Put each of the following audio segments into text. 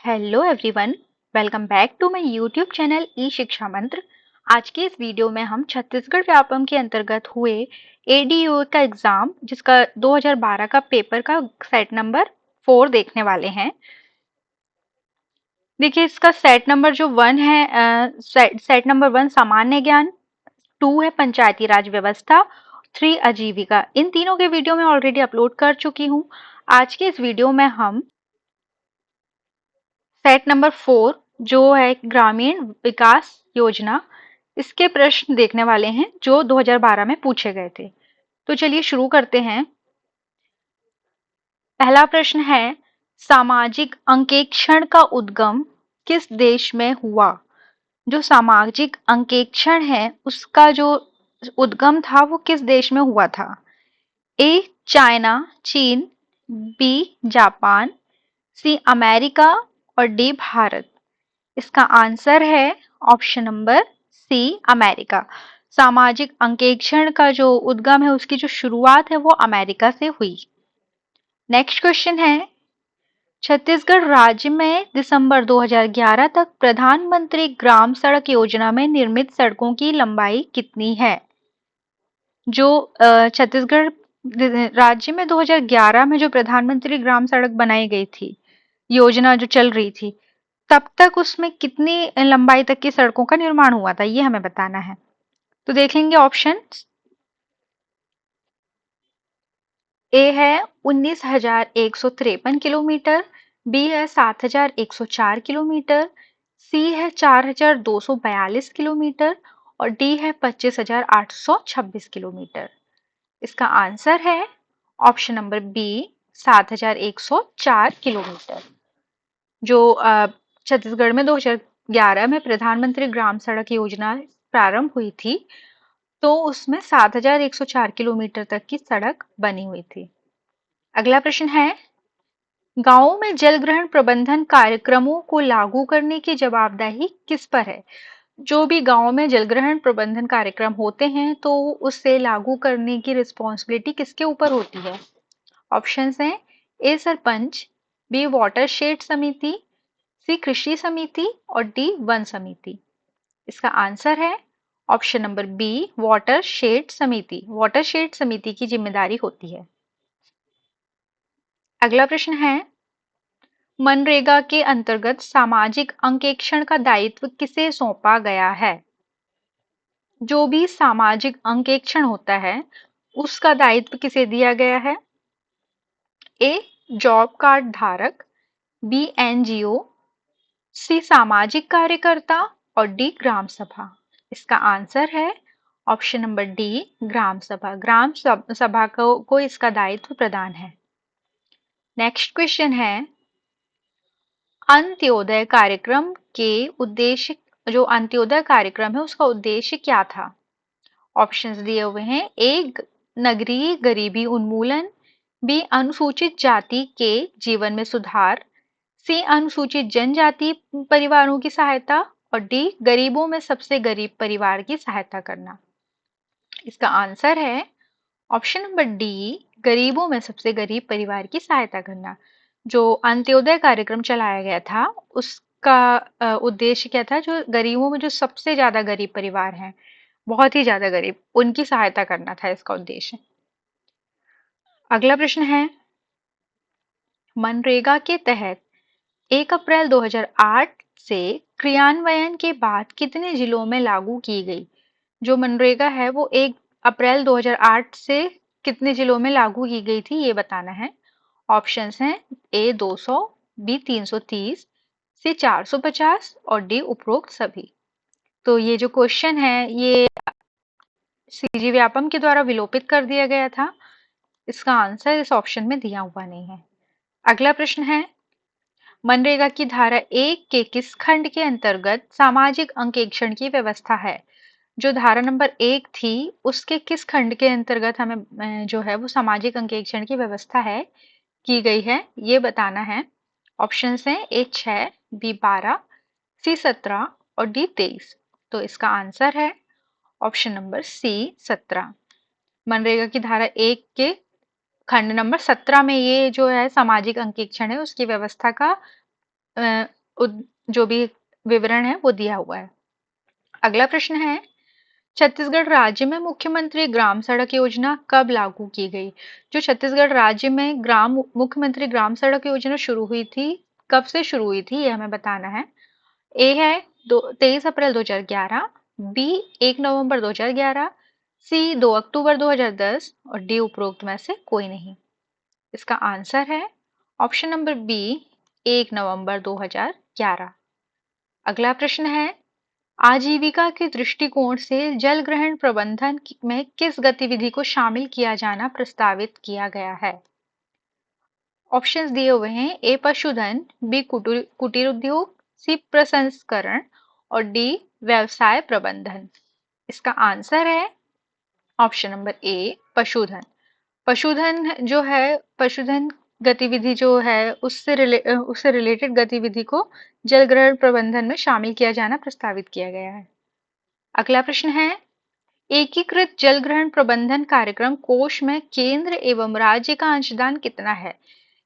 Hello everyone, welcome back to my YouTube channel E Shiksha Mantra. आज के इस वीडियो में हम छत्तीसगढ़ व्यापम के अंतर्गत हुए एडीओ का एग्जाम जिसका 2012 का पेपर का सेट नंबर 4 देखने वाले हैं। देखिए, इसका सेट नंबर जो 1 है, सेट नंबर 1 सामान्य ज्ञान, 2 है पंचायती राज व्यवस्था, 3 आजीविका। इन तीनों के वीडियो मैं ऑलरेडी अपलोड कर चुकी हूँ। आज के इस वीडियो में हम सेट नंबर 4 जो है ग्रामीण विकास योजना, इसके प्रश्न देखने वाले हैं जो 2012 में पूछे गए थे। तो चलिए शुरू करते हैं। पहला प्रश्न है, सामाजिक अंकेक्षण का उद्गम किस देश में हुआ? जो सामाजिक अंकेक्षण है उसका जो उद्गम था वो किस देश में हुआ था? ए चाइना, चीन, बी जापान, सी अमेरिका और डी भारत। इसका आंसर है ऑप्शन नंबर सी अमेरिका। सामाजिक अंकेक्षण का जो उद्गम है उसकी जो शुरुआत है वो अमेरिका से हुई। नेक्स्ट क्वेश्चन है, छत्तीसगढ़ राज्य में दिसंबर 2011 तक प्रधानमंत्री ग्राम सड़क योजना में निर्मित सड़कों की लंबाई कितनी है? जो छत्तीसगढ़ राज्य में 2011 में जो प्रधानमंत्री ग्राम सड़क बनाई गई थी, योजना जो चल रही थी, तब तक उसमें कितनी लंबाई तक की सड़कों का निर्माण हुआ था, ये हमें बताना है। तो देखेंगे ऑप्शन। ए है 19,153 किलोमीटर, बी है 7,104 किलोमीटर, सी है 4,242 किलोमीटर और डी है 25,826 किलोमीटर। इसका आंसर है ऑप्शन नंबर बी 7,104 किलोमीटर। जो छत्तीसगढ़ में 2011 में प्रधानमंत्री ग्राम सड़क योजना प्रारंभ हुई थी, तो उसमें 7,104 किलोमीटर तक की सड़क बनी हुई थी। अगला प्रश्न है, गांवों में जल ग्रहण प्रबंधन कार्यक्रमों को लागू करने की जवाबदेही किस पर है? जो भी गांव में जल ग्रहण प्रबंधन कार्यक्रम होते हैं तो उससे लागू करने की रिस्पॉन्सिबिलिटी किसके ऊपर होती है? ऑप्शंस हैं, ए सरपंच, बी वाटरशेड समिति, सी कृषि समिति और डी वन समिति। इसका आंसर है ऑप्शन नंबर बी वाटरशेड समिति। वाटरशेड समिति की जिम्मेदारी होती है। अगला प्रश्न है, मनरेगा के अंतर्गत सामाजिक अंकेक्षण का दायित्व किसे सौंपा गया है? जो भी सामाजिक अंकेक्षण होता है उसका दायित्व किसे दिया गया है? ए जॉब कार्ड धारक, बी एनजीओ, सी सामाजिक कार्यकर्ता और डी ग्राम सभा। इसका आंसर है ऑप्शन नंबर डी ग्राम सभा। सभा को इसका दायित्व प्रदान है। नेक्स्ट क्वेश्चन है, अंत्योदय कार्यक्रम के उद्देश्य, जो अंत्योदय कार्यक्रम है उसका उद्देश्य क्या था? ऑप्शंस दिए हुए हैं, ए नगरीय गरीबी उन्मूलन, बी अनुसूचित जाति के जीवन में सुधार, सी अनुसूचित जनजाति परिवारों की सहायता और डी गरीबों में सबसे गरीब परिवार की सहायता करना। इसका आंसर है ऑप्शन नंबर डी गरीबों में सबसे गरीब परिवार की सहायता करना। जो अंत्योदय कार्यक्रम चलाया गया था उसका उद्देश्य क्या था? जो गरीबों में जो सबसे ज्यादा गरीब परिवार हैं, बहुत ही ज्यादा गरीब, उनकी सहायता करना था इसका उद्देश्य। अगला प्रश्न है, मनरेगा के तहत 1 अप्रैल 2008 से क्रियान्वयन के बाद कितने जिलों में लागू की गई? जो मनरेगा है वो 1 अप्रैल 2008 से कितने जिलों में लागू की गई थी, ये बताना है। ऑप्शंस हैं, ए 200, बी 330, सी 450 और डी उपरोक्त सभी। तो ये जो क्वेश्चन है ये सीजी व्यापम के द्वारा विलोपित कर दिया गया था। इसका आंसर इस ऑप्शन में दिया हुआ नहीं है। अगला प्रश्न है, मनरेगा की धारा 1 के किस खंड के अंतर्गत सामाजिक अंकेक्षण की व्यवस्था है? जो धारा नंबर 1 थी उसके किस खंड के अंतर्गत हमें जो है वो सामाजिक अंकेक्षण की व्यवस्था है की गई है, ये बताना है। ऑप्शंस हैं, ए 6, बी 12, सी 17 और डी 23। तो इसका आंसर है ऑप्शन नंबर सी 17। मनरेगा की धारा 1 के खंड नंबर 17 में ये जो है सामाजिक अंकेक्षण है उसकी व्यवस्था का अ, जो भी विवरण है वो दिया हुआ है। अगला प्रश्न है, छत्तीसगढ़ राज्य में मुख्यमंत्री ग्राम सड़क योजना कब लागू की गई? जो छत्तीसगढ़ राज्य में मुख्यमंत्री ग्राम सड़क योजना शुरू हुई थी, कब से शुरू हुई थी, ये हमें बताना है। ए है 23 अप्रैल 2011, बी 1 नवंबर 2011, सी 2 अक्टूबर 2010 और डी उपरोक्त में से कोई नहीं। इसका आंसर है ऑप्शन नंबर बी, 1 नवंबर 2011। अगला प्रश्न है, आजीविका के दृष्टिकोण से जल ग्रहण प्रबंधन में किस गतिविधि को शामिल किया जाना प्रस्तावित किया गया है? ऑप्शंस दिए हुए हैं, ए पशुधन, बी कुटीर उद्योग, सी प्रसंस्करण और डी व्यवसाय प्रबंधन। इसका आंसर है ऑप्शन नंबर ए, पशुधन। पशुधन जो है, पशुधन गतिविधि जो है उससे रिलेटेड गतिविधि को जल ग्रहण प्रबंधन में शामिल किया जाना प्रस्तावित किया गया है। अगला प्रश्न है, एकीकृत जल ग्रहण प्रबंधन कार्यक्रम कोष में केंद्र एवं राज्य का अंशदान कितना है?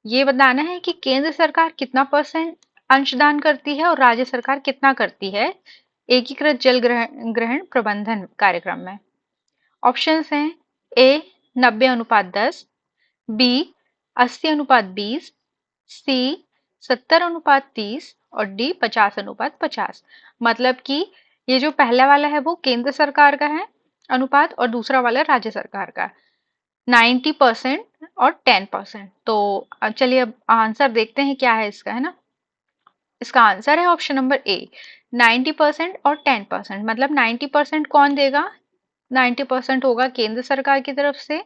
ये बताना है कि केंद्र सरकार कितना % अंशदान करती है और राज्य सरकार कितना करती है एकीकृत जल ग्रहण ग्रहण प्रबंधन कार्यक्रम में। ऑप्शंस हैं, ए 90:10, बी 80:20, सी 70:30 और डी 50:50। मतलब कि ये जो पहला वाला है वो केंद्र सरकार का है अनुपात और दूसरा वाला राज्य सरकार का, 90% और 10%। तो चलिए अब आंसर देखते हैं क्या है इसका, है ना। इसका आंसर है ऑप्शन नंबर ए, 90% और 10%। मतलब 90% कौन देगा? 90% होगा केंद्र सरकार की तरफ से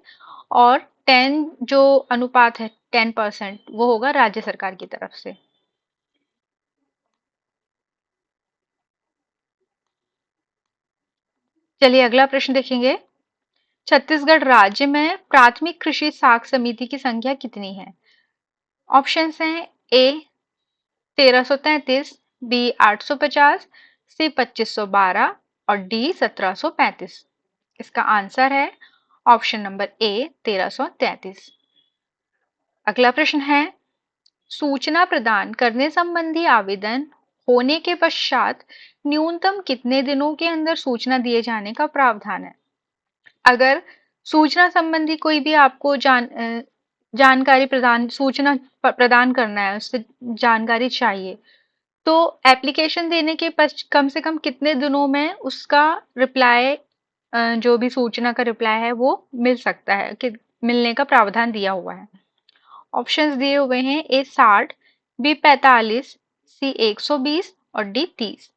और 10 जो अनुपात है 10% वो होगा राज्य सरकार की तरफ से। चलिए अगला प्रश्न देखेंगे, छत्तीसगढ़ राज्य में प्राथमिक कृषि साख समिति की संख्या कितनी है? ऑप्शंस हैं, ए 1333, बी 850, सी 2512 और डी 1735। इसका आंसर है ऑप्शन नंबर ए, 1333। अगला प्रश्न है, सूचना प्रदान करने संबंधी आवेदन होने के पश्चात न्यूनतम कितने दिनों के अंदर सूचना दिए जाने का प्रावधान है? अगर सूचना संबंधी कोई भी आपको जानकारी सूचना प्रदान करना है, उससे जानकारी चाहिए, तो एप्लीकेशन देने के कम से कम कितने दिनों में उसका रिप्लाई, जो भी सूचना का रिप्लाई है वो मिल सकता है, कि मिलने का प्रावधान दिया हुआ है। ऑप्शंस दिए हुए हैं, ए 60, बी 45, सी 120 और डी 30।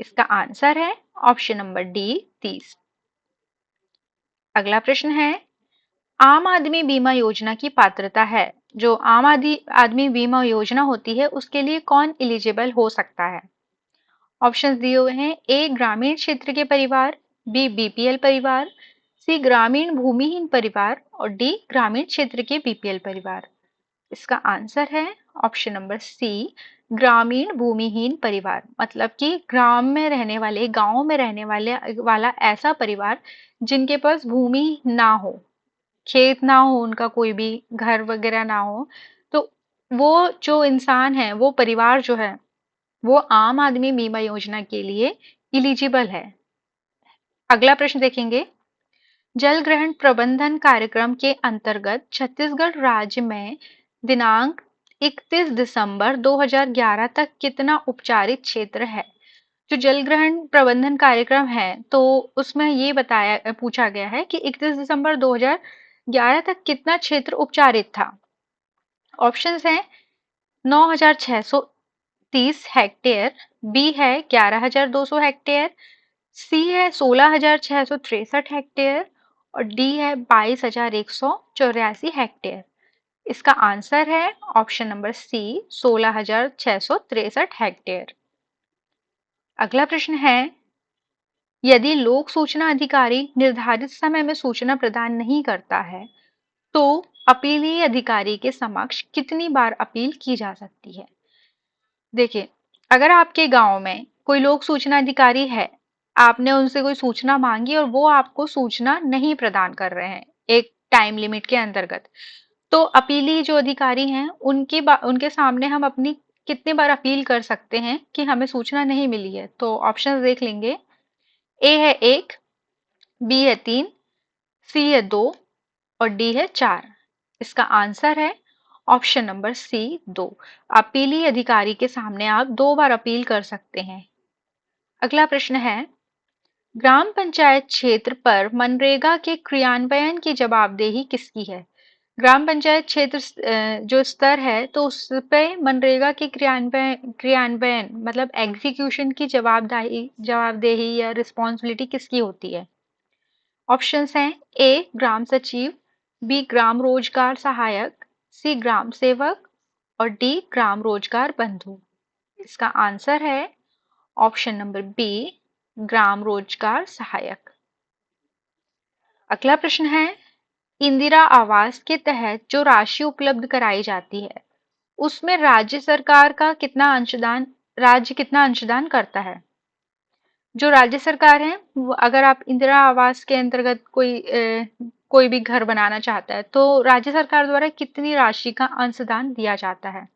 इसका आंसर है ऑप्शन नंबर डी, 30। अगला प्रश्न है, आम आदमी बीमा योजना की पात्रता है, जो आदमी बीमा योजना होती है उसके लिए कौन एलिजिबल हो सकता है? ऑप्शंस दिए हुए हैं, ए ग्रामीण क्षेत्र के परिवार, बी बीपीएल परिवार, सी ग्रामीण भूमिहीन परिवार और डी ग्रामीण क्षेत्र के बीपीएल परिवार। इसका आंसर है ऑप्शन नंबर सी, ग्रामीण भूमिहीन परिवार। मतलब कि ग्राम में रहने वाले, गांव में रहने वाला ऐसा परिवार जिनके पास भूमि ना हो, खेत ना हो, उनका कोई भी घर वगैरह ना हो, तो वो जो इंसान है, वो परिवार जो है, वो आम आदमी बीमा योजना के लिए इलिजिबल है। अगला प्रश्न देखेंगे, जल ग्रहण प्रबंधन कार्यक्रम के अंतर्गत छत्तीसगढ़ राज्य में दिनांक 31 दिसंबर 2011 तक कितना उपचारित क्षेत्र है? जो जल ग्रहण प्रबंधन कार्यक्रम है तो उसमें ये पूछा गया है कि 31 दिसंबर 2011 तक कितना क्षेत्र उपचारित था। ऑप्शंस हैं, 9,630 हेक्टेयर, बी है 11,200 हेक्टेयर, सी है 16,663 हेक्टेयर और डी है 22,184 हेक्टेयर। इसका आंसर है ऑप्शन नंबर सी, 16,663 हेक्टेयर। अगला प्रश्न है, यदि लोक सूचना अधिकारी निर्धारित समय में सूचना प्रदान नहीं करता है तो अपीलीय अधिकारी के समक्ष कितनी बार अपील की जा सकती है? देखिए, अगर आपके गांव में कोई लोक सूचना अधिकारी है, आपने उनसे कोई सूचना मांगी और वो आपको सूचना नहीं प्रदान कर रहे हैं एक टाइम लिमिट के अंतर्गत, तो अपीली जो अधिकारी हैं उनके सामने हम अपनी कितनी बार अपील कर सकते हैं कि हमें सूचना नहीं मिली है? तो ऑप्शन देख लेंगे। ए है 1, बी है 3, सी है 2 और डी है 4। इसका आंसर है ऑप्शन नंबर सी 2। अपीली अधिकारी के सामने आप 2 बार अपील कर सकते हैं। अगला प्रश्न है, ग्राम पंचायत क्षेत्र पर मनरेगा के क्रियान्वयन की जवाबदेही किसकी है? ग्राम पंचायत क्षेत्र जो स्तर है तो उस पे मनरेगा के क्रियान्वयन क्रियान्वयन मतलब एग्जीक्यूशन की जवाबदेही जवाबदेही या रिस्पॉन्सिबिलिटी किसकी होती है? ऑप्शंस हैं, ए ग्राम सचिव, बी ग्राम रोजगार सहायक, सी ग्राम सेवक और डी ग्राम रोजगार बंधु। इसका आंसर है ऑप्शन नंबर बी ग्राम रोजगार सहायक। अगला प्रश्न है, इंदिरा आवास के तहत जो राशि उपलब्ध कराई जाती है उसमें राज्य कितना अंशदान करता है? जो राज्य सरकार है वो, अगर आप इंदिरा आवास के अंतर्गत कोई भी घर बनाना चाहता है तो राज्य सरकार द्वारा कितनी राशि का अंशदान दिया जाता है?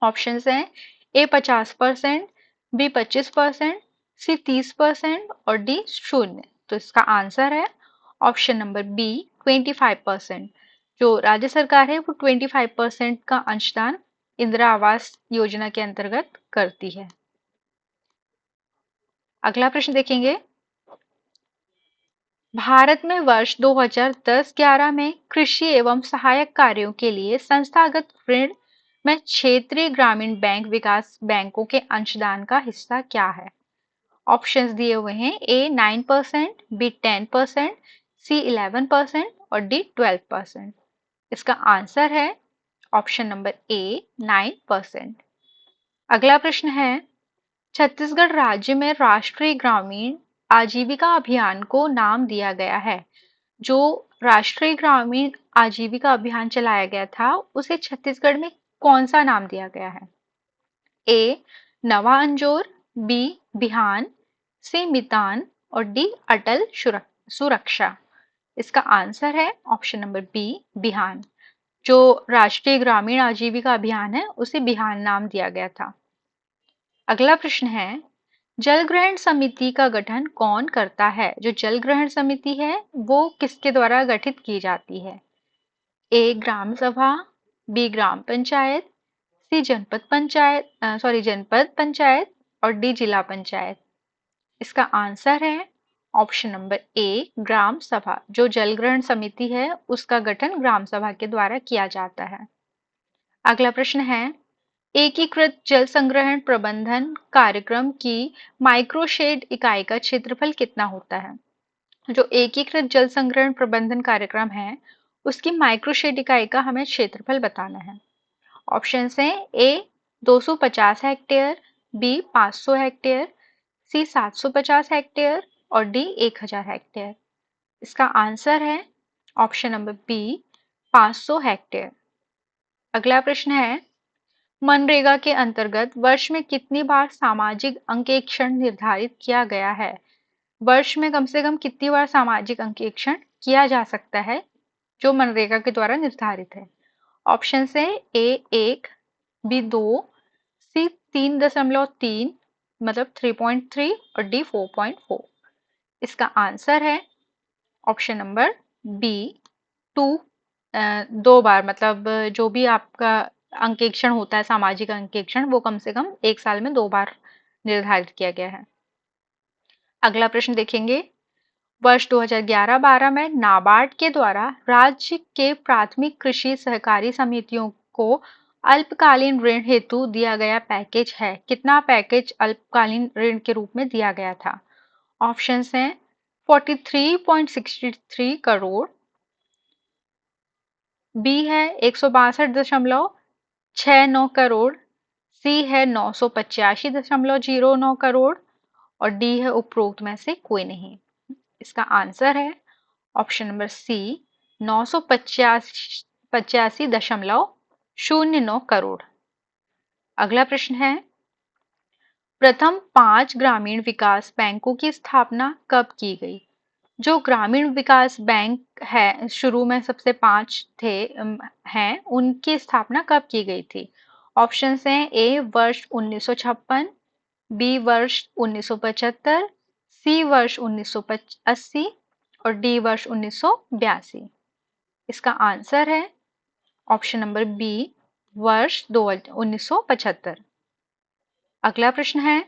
ऑप्शंस हैं, ए 50%, बी 25%, सी 30% और डी 0। तो इसका आंसर है ऑप्शन नंबर बी 25%। जो राज्य सरकार है वो 25% का अंशदान इंदिरा आवास योजना के अंतर्गत करती है। अगला प्रश्न देखेंगे, भारत में वर्ष 2010-11 में कृषि एवं सहायक कार्यों के लिए संस्थागत ऋण में क्षेत्रीय ग्रामीण बैंक विकास बैंकों के अंशदान का हिस्सा क्या है? ऑप्शंस दिए हुए हैं, ए 9%, बी 10%, सी 11% और डी 12%। इसका आंसर है ऑप्शन नंबर ए 9%। अगला प्रश्न है, छत्तीसगढ़ राज्य में राष्ट्रीय ग्रामीण आजीविका अभियान को नाम दिया गया है। जो राष्ट्रीय ग्रामीण आजीविका अभियान चलाया गया था उसे छत्तीसगढ़ में कौन सा नाम दिया गया है? ए नवा अंजोर, बी बिहान, सी मितान और डी अटल सुरक्षा। इसका आंसर है ऑप्शन नंबर बी बिहान। जो राष्ट्रीय ग्रामीण आजीविका अभियान है उसे बिहान नाम दिया गया था। अगला प्रश्न है, जल ग्रहण समिति का गठन कौन करता है? जो जल ग्रहण समिति है वो किसके द्वारा गठित की जाती है? ए ग्राम सभा, बी ग्राम पंचायत, सी जनपद पंचायत और डी जिला पंचायत। इसका आंसर है ऑप्शन नंबर ए ग्राम सभा। जो जल ग्रहण समिति है उसका गठन ग्राम सभा के द्वारा किया जाता है। अगला प्रश्न है, एकीकृत जल संग्रहण प्रबंधन कार्यक्रम की माइक्रोशेड इकाई का क्षेत्रफल कितना होता है? जो एकीकृत जल संग्रहण प्रबंधन कार्यक्रम है उसकी माइक्रोशेड इकाई का हमें क्षेत्रफल बताना है। ऑप्शंस हैं, ए 250 हेक्टेयर, बी 500 हेक्टेयर, सी 750 हेक्टेयर और डी 1000 हेक्टेयर। इसका आंसर है ऑप्शन नंबर बी 500 हेक्टेयर। अगला प्रश्न है, मनरेगा के अंतर्गत वर्ष में कितनी बार सामाजिक अंकेक्षण निर्धारित किया गया है? वर्ष में कम से कम कितनी बार सामाजिक अंकेक्षण किया जा सकता है जो मनरेगा के द्वारा निर्धारित है? ऑप्शन है, ए 1, बी 2, सी 3.3 मतलब 3.3 और डी 4.4। इसका आंसर है ऑप्शन नंबर बी 2। 2 बार मतलब जो भी आपका अंकेक्षण होता है सामाजिक अंकेक्षण वो कम से कम 1 साल में 2 बार निर्धारित किया गया है। अगला प्रश्न देखेंगे, वर्ष 2011-12 में नाबार्ड के द्वारा राज्य के प्राथमिक कृषि सहकारी समितियों को अल्पकालीन ऋण हेतु दिया गया पैकेज है। कितना पैकेज अल्पकालीन ऋण के रूप में दिया गया था? ऑप्शंस हैं, 43.63 करोड़, बी है 162.69 करोड़, सी है 985.09 करोड़ और डी है उपरोक्त में से कोई नहीं। इसका आंसर है ऑप्शन नंबर सी 985.09 करोड़। अगला प्रश्न है, प्रथम 5 ग्रामीण विकास बैंकों की स्थापना कब की गई? जो ग्रामीण विकास बैंक है शुरू में सबसे 5 हैं उनकी स्थापना कब की गई थी? ऑप्शंस हैं ए वर्ष 1956, बी वर्ष 1975, सी वर्ष 1980 और डी वर्ष 1982। इसका आंसर है ऑप्शन नंबर बी वर्ष 1975। अगला प्रश्न है,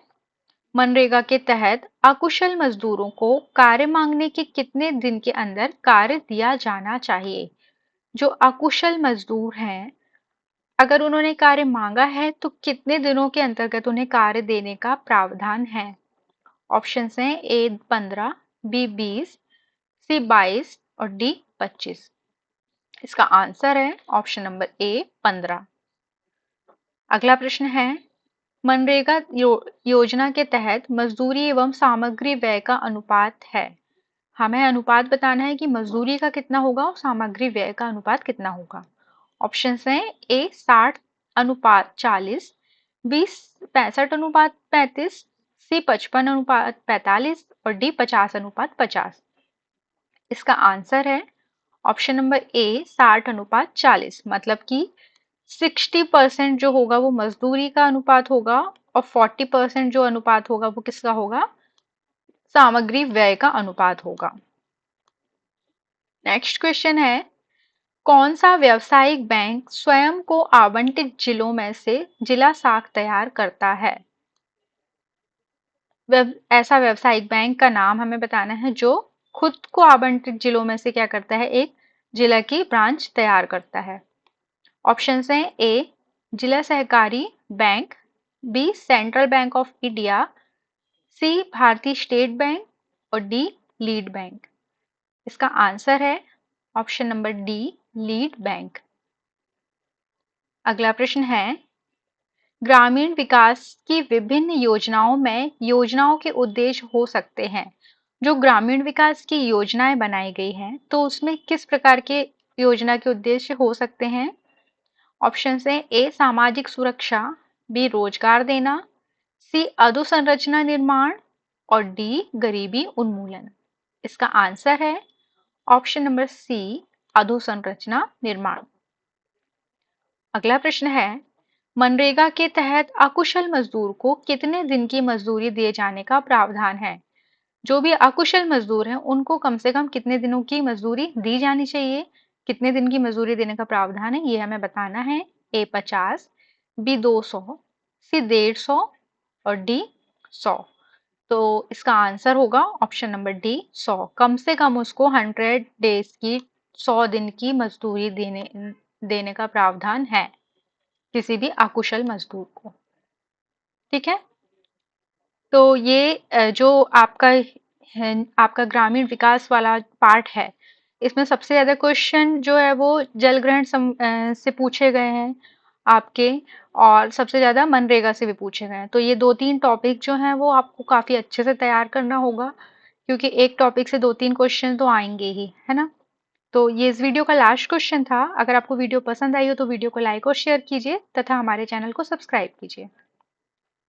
मनरेगा के तहत अकुशल मजदूरों को कार्य मांगने के कितने दिन के अंदर कार्य दिया जाना चाहिए? जो अकुशल मजदूर हैं, अगर उन्होंने कार्य मांगा है तो कितने दिनों के अंतर्गत उन्हें कार्य देने का प्रावधान है? ऑप्शन हैं ए 15, बी 20, सी 22 और डी 25। इसका आंसर है ऑप्शन नंबर ए 15। अगला प्रश्न है, मनरेगा योजना के तहत मजदूरी एवं सामग्री व्यय का अनुपात है। हमें अनुपात बताना है कि मजदूरी का कितना होगा और सामग्री व्यय का अनुपात कितना होगा। ऑप्शन हैं ए 60 अनुपात 40, बी 65 अनुपात 35, सी 55 अनुपात 45 और डी 50 अनुपात 50। इसका आंसर है ऑप्शन नंबर ए 60 अनुपात 40, मतलब कि 60% जो होगा वो मजदूरी का अनुपात होगा और 40% जो अनुपात होगा वो किसका होगा? सामग्री व्यय का अनुपात होगा। नेक्स्ट क्वेश्चन है, कौन सा व्यावसायिक बैंक स्वयं को आवंटित जिलों में से जिला साख तैयार करता है? ऐसा व्यावसायिक बैंक का नाम हमें बताना है जो खुद को आवंटित जिलों में से क्या करता है, एक जिला की ब्रांच तैयार करता है। ऑप्शन हैं ए जिला सहकारी bank, B central bank of India, C Bharatiya state bank और डी लीड बैंक। इसका आंसर है option number D lead bank. अगला प्रश्न है, ग्रामीण विकास की विभिन्न योजनाओं में योजनाओं के उद्देश्य हो सकते हैं। जो ग्रामीण विकास की योजनाएं बनाई गई हैं तो उसमें किस प्रकार के योजना के उद्देश्य हो सकते हैं? ऑप्शन है ए सामाजिक सुरक्षा, बी रोजगार देना, सी अधोसंरचना निर्माण और डी गरीबी उन्मूलन। इसका आंसर है ऑप्शन नंबर सी अधोसंरचना निर्माण। अगला प्रश्न है, मनरेगा के तहत अकुशल मजदूर को कितने दिन की मजदूरी दिए जाने का प्रावधान है? जो भी अकुशल मजदूर हैं उनको कम से कम कितने दिनों की मजदूरी दी जानी चाहिए? कितने दिन की मजदूरी देने का प्रावधान है ये हमें बताना है। ए 50, बी 200, सी 150 और डी 100। तो इसका आंसर होगा ऑप्शन नंबर डी 100। कम से कम उसको 100 डेज की 100 दिन की मजदूरी देने का प्रावधान है किसी भी अकुशल मजदूर को। ठीक है, तो ये जो आपका ग्रामीण विकास वाला पार्ट है, इसमें सबसे ज्यादा क्वेश्चन जो है वो जल ग्रहण से पूछे गए हैं आपके, और सबसे ज्यादा मनरेगा से भी पूछे गए हैं। तो ये 2-3 टॉपिक जो हैं वो आपको काफी अच्छे से तैयार करना होगा, क्योंकि एक टॉपिक से 2-3 क्वेश्चन तो आएंगे ही, है ना। तो ये इस वीडियो का लास्ट क्वेश्चन था। अगर आपको वीडियो पसंद आई हो तो वीडियो को लाइक और शेयर कीजिए तथा हमारे चैनल को सब्सक्राइब कीजिए।